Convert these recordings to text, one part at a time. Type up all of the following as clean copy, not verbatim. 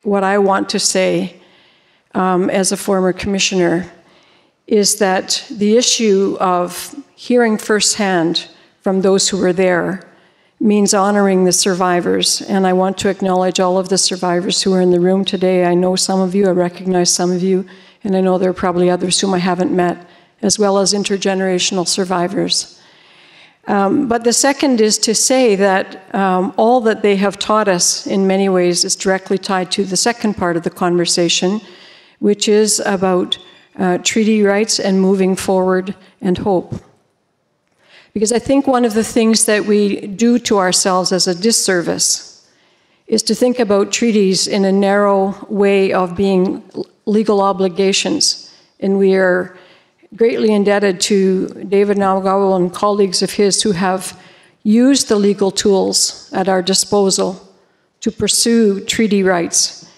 what I want to say as a former commissioner is that the issue of hearing firsthand from those who were there means honoring the survivors. And I want to acknowledge all of the survivors who are in the room today. I know some of you, I recognize some of you, and I know there are probably others whom I haven't met, as well as intergenerational survivors. But the second is to say that all that they have taught us in many ways is directly tied to the second part of the conversation, which is about treaty rights and moving forward and hope. Because I think one of the things that we do to ourselves as a disservice is to think about treaties in a narrow way of being legal obligations. And we are greatly indebted to David Nagawa and colleagues of his who have used the legal tools at our disposal to pursue treaty rights.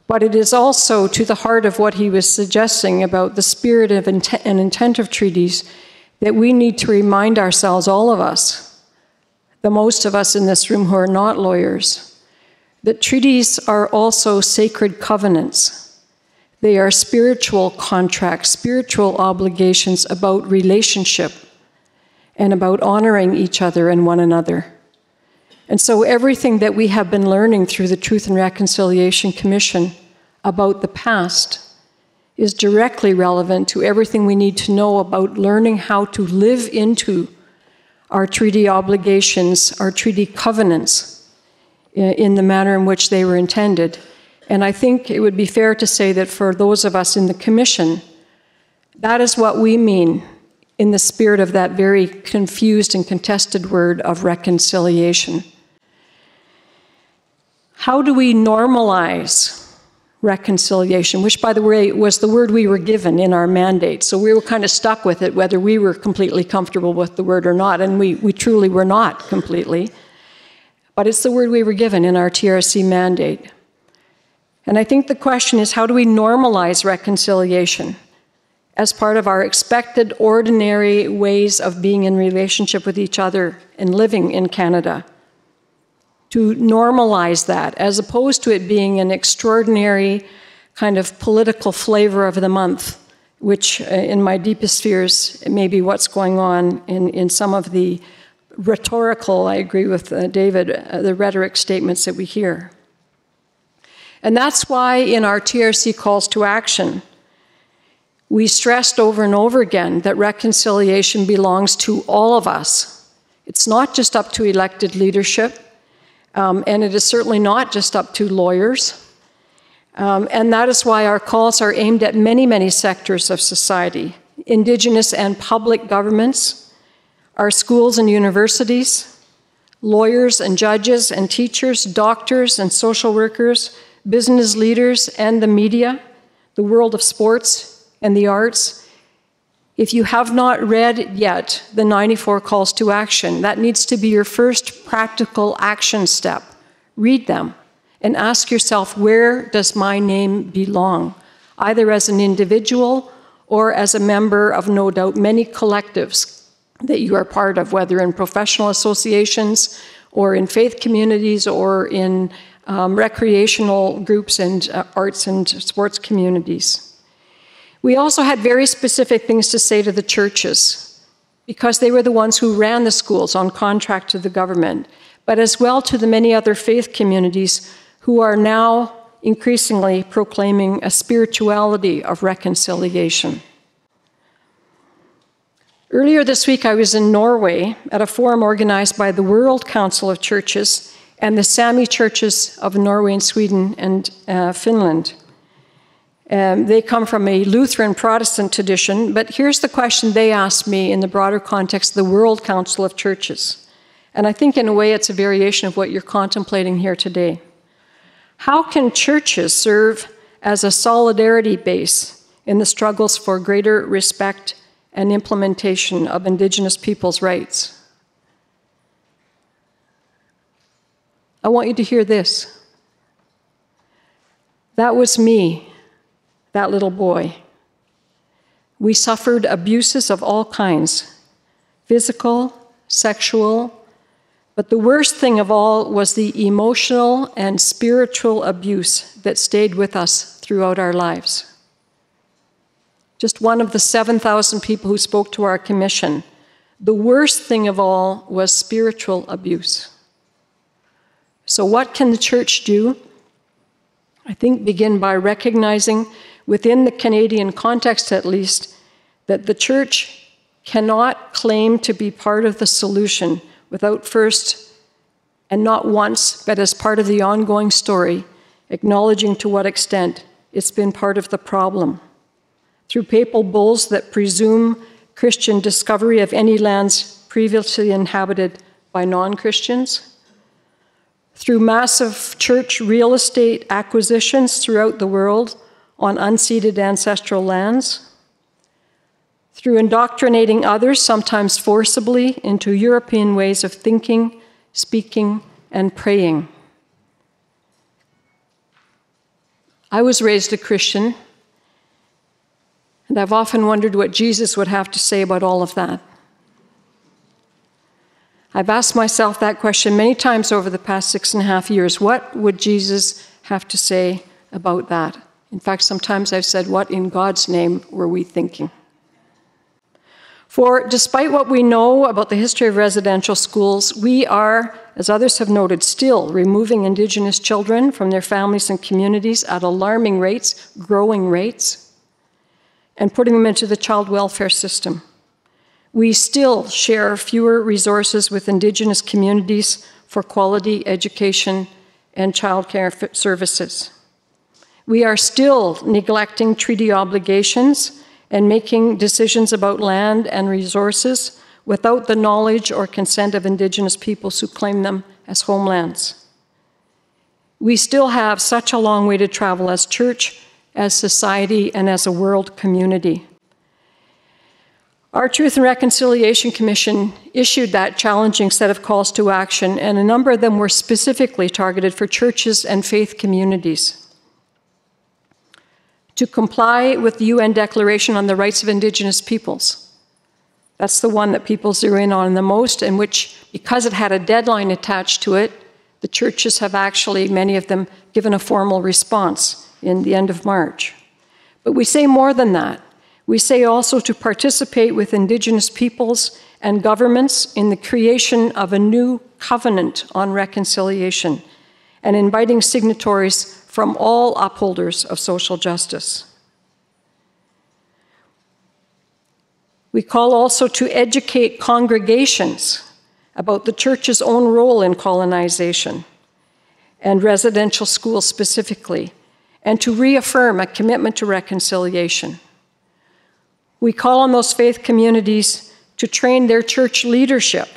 But it is also to the heart of what he was suggesting about the spirit of and intent of treaties that we need to remind ourselves, all of us, the most of us in this room who are not lawyers, that treaties are also sacred covenants. They are spiritual contracts, spiritual obligations about relationship and about honoring each other and one another. And so everything that we have been learning through the Truth and Reconciliation Commission about the past is directly relevant to everything we need to know about learning how to live into our treaty obligations, our treaty covenants, in the manner in which they were intended. And I think it would be fair to say that for those of us in the Commission, that is what we mean in the spirit of that very confused and contested word of reconciliation. How do we normalize reconciliation, which, by the way, was the word we were given in our mandate. So we were kind of stuck with it, whether we were completely comfortable with the word or not, and we truly were not completely. But it's the word we were given in our TRHC mandate. And I think the question is, how do we normalize reconciliation as part of our expected, ordinary ways of being in relationship with each other and living in Canada? To normalize that, as opposed to it being an extraordinary kind of political flavor of the month, which in my deepest fears may be what's going on in some of the rhetorical, I agree with David, the rhetoric statements that we hear. And that's why in our TRC calls to action, we stressed over and over again that reconciliation belongs to all of us. It's not just up to elected leadership. And it is certainly not just up to lawyers. And that is why our calls are aimed at many, many sectors of society, Indigenous and public governments, our schools and universities, lawyers and judges and teachers, doctors and social workers, business leaders and the media, the world of sports and the arts. If you have not read yet the 94 calls to action, that needs to be your first practical action step. Read them and ask yourself, where does my name belong? Either as an individual or as a member of, no doubt, many collectives that you are part of, whether in professional associations or in faith communities or in recreational groups and arts and sports communities. We also had very specific things to say to the churches, because they were the ones who ran the schools on contract to the government, but as well to the many other faith communities who are now increasingly proclaiming a spirituality of reconciliation. Earlier this week, I was in Norway at a forum organized by the World Council of Churches and the Sami churches of Norway and Sweden and Finland. They come from a Lutheran Protestant tradition, but here's the question they asked me in the broader context of the World Council of Churches. And I think in a way it's a variation of what you're contemplating here today. How can churches serve as a solidarity base in the struggles for greater respect and implementation of Indigenous peoples' rights? I want you to hear this. That was me. That little boy. We suffered abuses of all kinds, physical, sexual, But the worst thing of all was the emotional and spiritual abuse that stayed with us throughout our lives. Just one of the 7,000 people who spoke to our commission. The worst thing of all was spiritual abuse. So what can the church do? I think begin by recognizing, within the Canadian context at least, that the church cannot claim to be part of the solution without first, and not once, but as part of the ongoing story, acknowledging to what extent it's been part of the problem. Through papal bulls that presume Christian discovery of any lands previously inhabited by non-Christians, through massive church real estate acquisitions throughout the world on unceded ancestral lands, through indoctrinating others, sometimes forcibly, into European ways of thinking, speaking, and praying. I was raised a Christian, and I've often wondered what Jesus would have to say about all of that. I've asked myself that question many times over the past 6.5 years. What would Jesus have to say about that? In fact, sometimes I've said, what in God's name were we thinking? For despite what we know about the history of residential schools, we are, as others have noted, still removing Indigenous children from their families and communities at alarming rates, growing rates, and putting them into the child welfare system. We still share fewer resources with Indigenous communities for quality education and childcare services. We are still neglecting treaty obligations and making decisions about land and resources without the knowledge or consent of Indigenous peoples who claim them as homelands. We still have such a long way to travel as church, as society, and as a world community. Our Truth and Reconciliation Commission issued that challenging set of calls to action, and a number of them were specifically targeted for churches and faith communities. To comply with the UN Declaration on the Rights of Indigenous Peoples. That's the one that people zero in on the most, and which, because it had a deadline attached to it, the churches have actually, many of them, given a formal response in the end of March. But we say more than that. We say also to participate with Indigenous peoples and governments in the creation of a new covenant on reconciliation and inviting signatories from all upholders of social justice. We call also to educate congregations about the church's own role in colonization and residential schools specifically, and to reaffirm a commitment to reconciliation. We call on those faith communities to train their church leadership,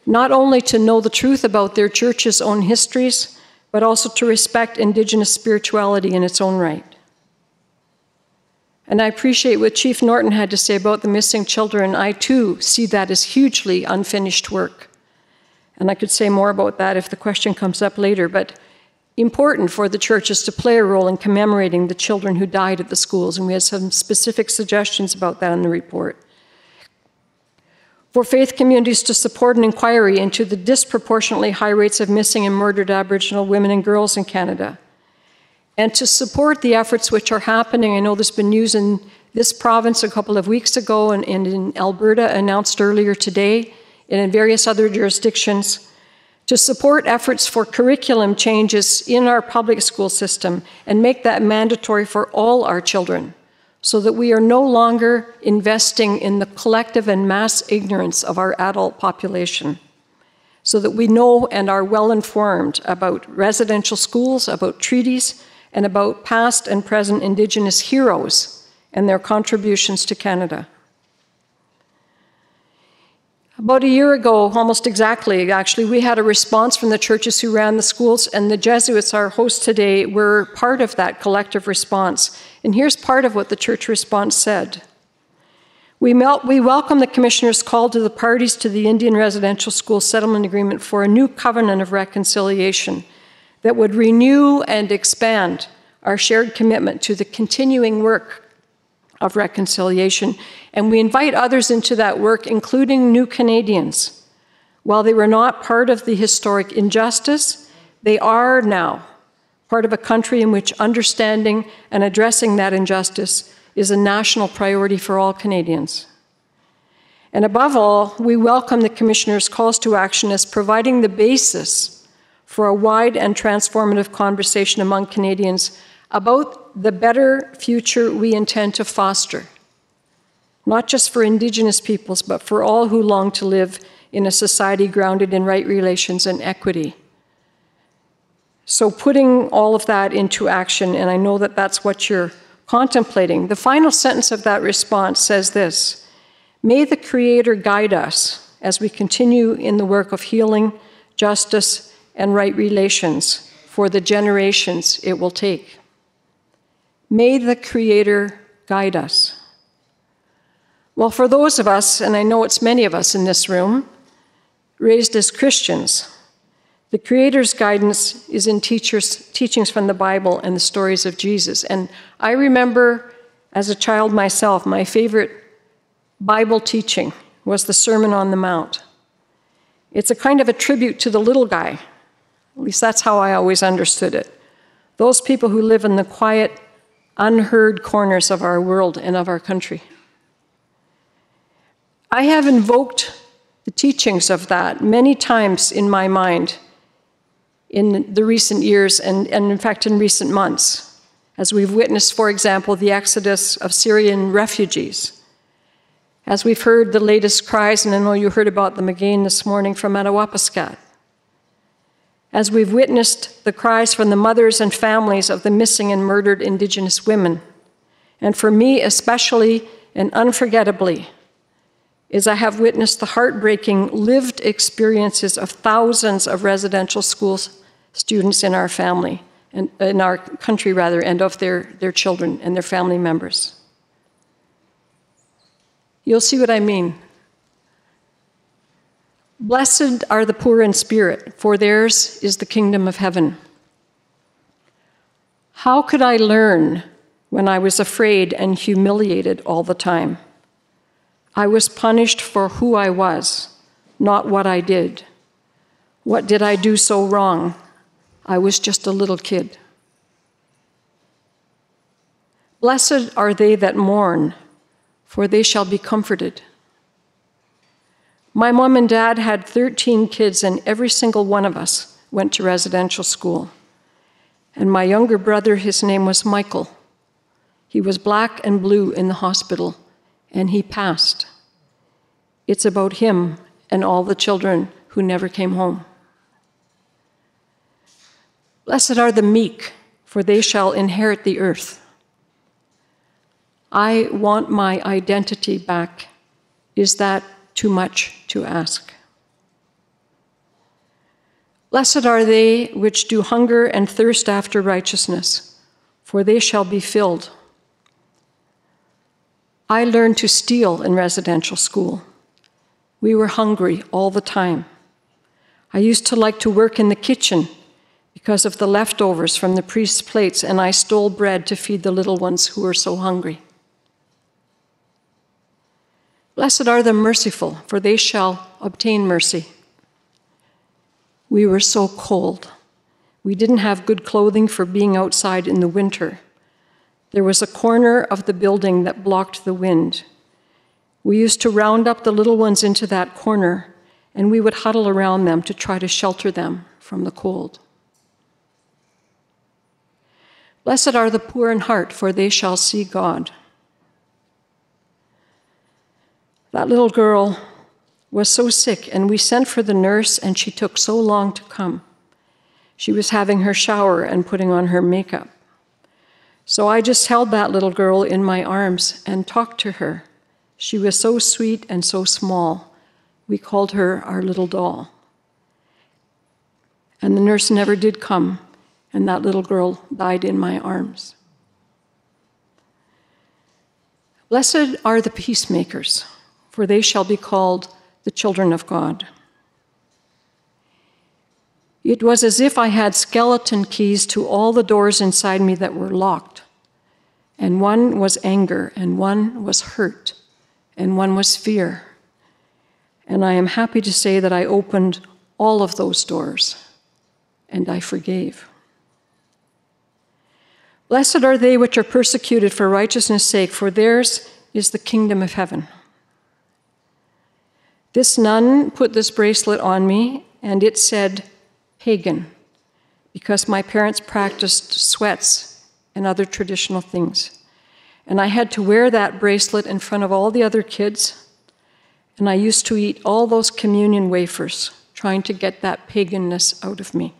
not only to know the truth about their church's own histories, but also to respect Indigenous spirituality in its own right. And I appreciate what Chief Norton had to say about the missing children. I too see that as hugely unfinished work. And I could say more about that if the question comes up later, but important for the churches to play a role in commemorating the children who died at the schools, and we have some specific suggestions about that in the report. For faith communities to support an inquiry into the disproportionately high rates of missing and murdered Aboriginal women and girls in Canada, and to support the efforts which are happening. I know there's been news in this province a couple of weeks ago and in Alberta announced earlier today, and in various other jurisdictions, to support efforts for curriculum changes in our public school system and make that mandatory for all our children, so that we are no longer investing in the collective and mass ignorance of our adult population, so that we know and are well informed about residential schools, about treaties, and about past and present Indigenous heroes and their contributions to Canada. About a year ago, almost exactly, actually, we had a response from the churches who ran the schools, and the Jesuits, our host today, were part of that collective response. And here's part of what the church response said. We welcome the Commissioner's call to the parties to the Indian Residential School Settlement Agreement for a new covenant of reconciliation that would renew and expand our shared commitment to the continuing work of reconciliation, and we invite others into that work, including new Canadians, While they were not part of the historic injustice, they are now part of a country in which understanding and addressing that injustice is a national priority for all Canadians. And above all, we welcome the Commissioner's calls to action as providing the basis for a wide and transformative conversation among Canadians about the better future we intend to foster, not just for Indigenous peoples, but for all who long to live in a society grounded in right relations and equity. So putting all of that into action, and I know that that's what you're contemplating, the final sentence of that response says this: "May the Creator guide us as we continue in the work of healing, justice, and right relations for the generations it will take." May the Creator guide us. Well, for those of us, and I know it's many of us in this room, raised as Christians, the Creator's guidance is in teachings from the Bible and the stories of Jesus. And I remember as a child myself, my favorite Bible teaching was the Sermon on the Mount. It's a kind of a tribute to the little guy. At least that's how I always understood it. Those people who live in the quiet, unheard corners of our world and of our country. I have invoked the teachings of that many times in my mind in the recent years and in fact in recent months, as we've witnessed, for example, the exodus of Syrian refugees, as we've heard the latest cries, and I know you heard about them again this morning from Madawapiskat, as we've witnessed the cries from the mothers and families of the missing and murdered Indigenous women, and for me especially and unforgettably, is I have witnessed the heartbreaking lived experiences of thousands of residential school students in our family, and in our country rather, and of their children and their family members. You'll see what I mean. Blessed are the poor in spirit, for theirs is the kingdom of heaven. How could I learn when I was afraid and humiliated all the time? I was punished for who I was, not what I did. What did I do so wrong? I was just a little kid. Blessed are they that mourn, for they shall be comforted. My mom and dad had 13 kids, and every single one of us went to residential school. And my younger brother, his name was Michael. He was black and blue in the hospital, and he passed. It's about him and all the children who never came home. Blessed are the meek, for they shall inherit the earth. I want my identity back. Is that too much to ask? Blessed are they which do hunger and thirst after righteousness, for they shall be filled. I learned to steal in residential school. We were hungry all the time. I used to like to work in the kitchen because of the leftovers from the priest's plates, and I stole bread to feed the little ones who were so hungry. Blessed are the merciful, for they shall obtain mercy. We were so cold. We didn't have good clothing for being outside in the winter. There was a corner of the building that blocked the wind. We used to round up the little ones into that corner, and we would huddle around them to try to shelter them from the cold. Blessed are the poor in heart, for they shall see God. That little girl was so sick, and we sent for the nurse, and she took so long to come. She was having her shower and putting on her makeup. So I just held that little girl in my arms and talked to her. She was so sweet and so small. We called her our little doll. And the nurse never did come, and that little girl died in my arms. Blessed are the peacemakers, for they shall be called the children of God. It was as if I had skeleton keys to all the doors inside me that were locked. And one was anger, and one was hurt, and one was fear. And I am happy to say that I opened all of those doors, and I forgave. Blessed are they which are persecuted for righteousness' sake, for theirs is the kingdom of heaven. This nun put this bracelet on me, and it said, pagan, because my parents practiced sweats and other traditional things. And I had to wear that bracelet in front of all the other kids, and I used to eat all those communion wafers, trying to get that paganness out of me.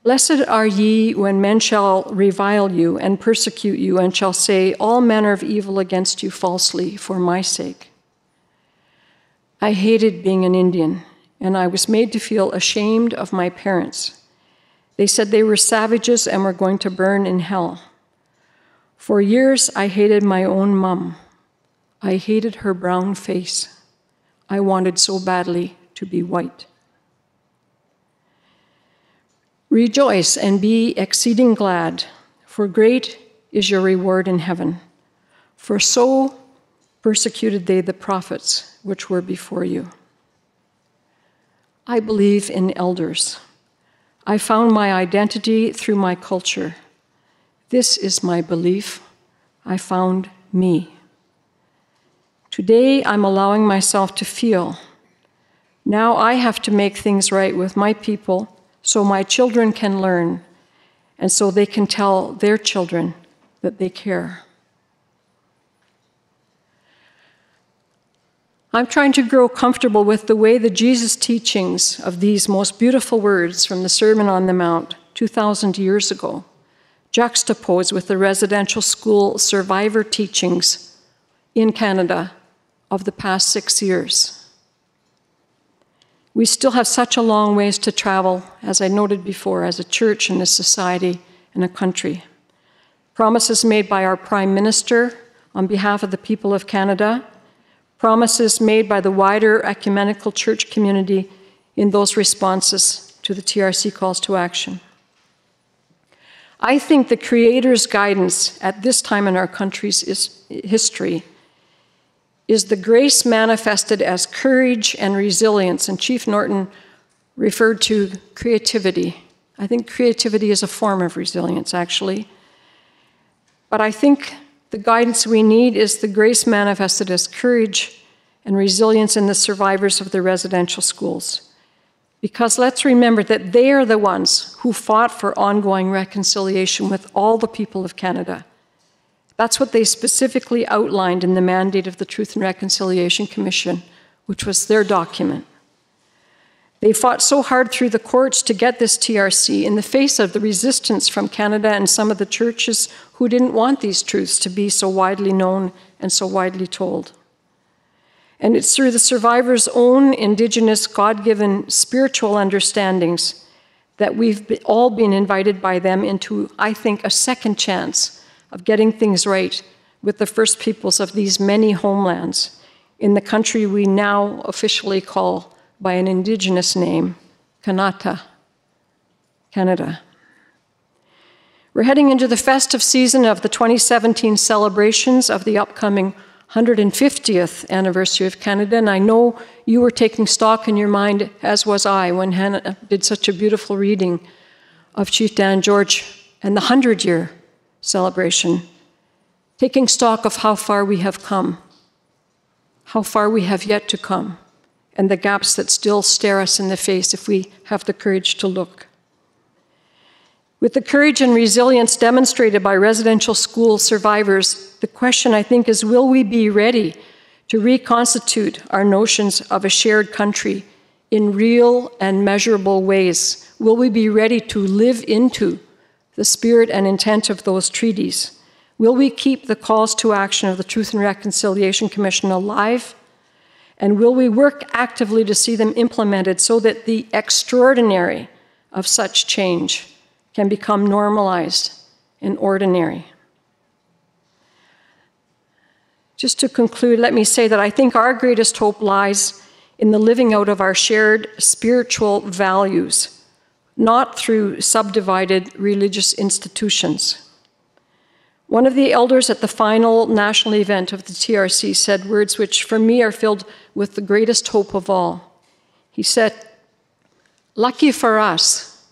Blessed are ye when men shall revile you and persecute you, and shall say all manner of evil against you falsely for my sake. I hated being an Indian, and I was made to feel ashamed of my parents. They said they were savages and were going to burn in hell. For years, I hated my own mom. I hated her brown face. I wanted so badly to be white. Rejoice and be exceeding glad, for great is your reward in heaven. For so persecuted they the prophets which were before you. I believe in elders. I found my identity through my culture. This is my belief. I found me. Today, I'm allowing myself to feel. Now I have to make things right with my people so my children can learn, and so they can tell their children that they care. I'm trying to grow comfortable with the way the Jesus teachings of these most beautiful words from the Sermon on the Mount 2,000 years ago juxtaposed with the residential school survivor teachings in Canada of the past 6 years. We still have such a long ways to travel, as I noted before, as a church and a society and a country. Promises made by our Prime Minister on behalf of the people of Canada, promises made by the wider ecumenical church community in those responses to the TRHC calls to action. I think the Creator's guidance at this time in our country's history is the grace manifested as courage and resilience, and Chief Norton referred to creativity. I think creativity is a form of resilience, actually. But I think the guidance we need is the grace manifested as courage and resilience in the survivors of the residential schools. Because let's remember that they are the ones who fought for ongoing reconciliation with all the people of Canada. That's what they specifically outlined in the mandate of the Truth and Reconciliation Commission, which was their document. They fought so hard through the courts to get this TRC in the face of the resistance from Canada and some of the churches who didn't want these truths to be so widely known and so widely told. And it's through the survivors' own Indigenous, God-given spiritual understandings that we've all been invited by them into, I think, a second chance of getting things right with the First Peoples of these many homelands in the country we now officially call by an Indigenous name, Kanata, Canada. We're heading into the festive season of the 2017 celebrations of the upcoming 150th anniversary of Canada, and I know you were taking stock in your mind, as was I, when Hannah did such a beautiful reading of Chief Dan George and the 100-year celebration, taking stock of how far we have come, how far we have yet to come, and the gaps that still stare us in the face if we have the courage to look. With the courage and resilience demonstrated by residential school survivors, the question, I think, is, will we be ready to reconstitute our notions of a shared country in real and measurable ways? Will we be ready to live into the spirit and intent of those treaties? Will we keep the calls to action of the Truth and Reconciliation Commission alive? And will we work actively to see them implemented so that the extraordinary of such change can become normalized and ordinary? Just to conclude, let me say that I think our greatest hope lies in the living out of our shared spiritual values, not through subdivided religious institutions. One of the elders at the final national event of the TRC said words which for me are filled with the greatest hope of all. He said, "Lucky for us,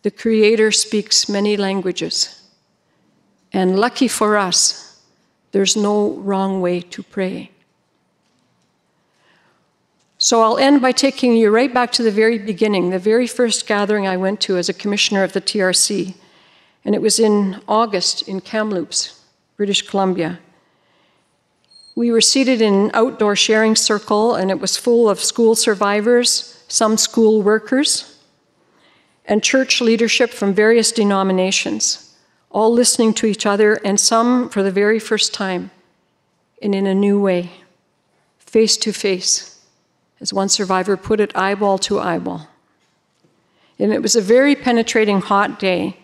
the Creator speaks many languages. And lucky for us, there's no wrong way to pray." So I'll end by taking you right back to the very beginning, the very first gathering I went to as a commissioner of the TRC. And it was in August in Kamloops, British Columbia. We were seated in an outdoor sharing circle, and it was full of school survivors, some school workers, and church leadership from various denominations, all listening to each other, and some for the very first time, and in a new way, face to face, as one survivor put it, eyeball to eyeball. And it was a very penetrating hot day.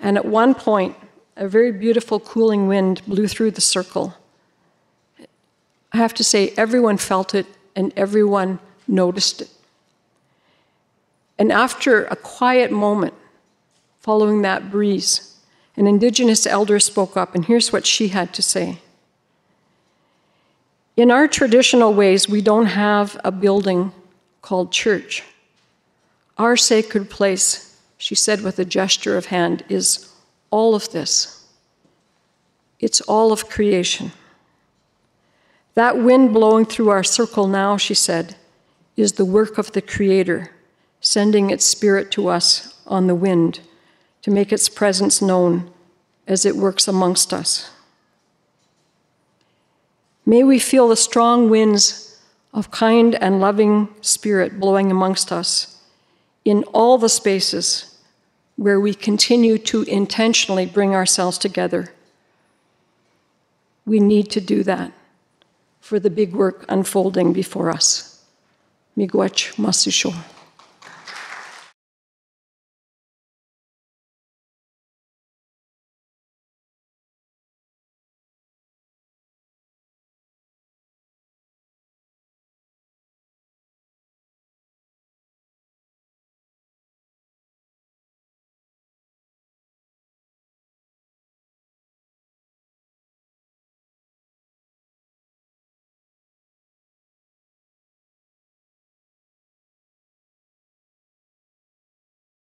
And at one point, a very beautiful cooling wind blew through the circle. I have to say, everyone felt it and everyone noticed it. And after a quiet moment following that breeze, an Indigenous elder spoke up, and here's what she had to say. "In our traditional ways, we don't have a building called church. Our sacred place," she said with a gesture of hand, "is all of this. It's all of creation. That wind blowing through our circle now," she said, "is the work of the Creator, sending its Spirit to us on the wind to make its presence known as it works amongst us. May we feel the strong winds of kind and loving Spirit blowing amongst us in all the spaces where we continue to intentionally bring ourselves together. We need to do that for the big work unfolding before us." Miigwech Masisho.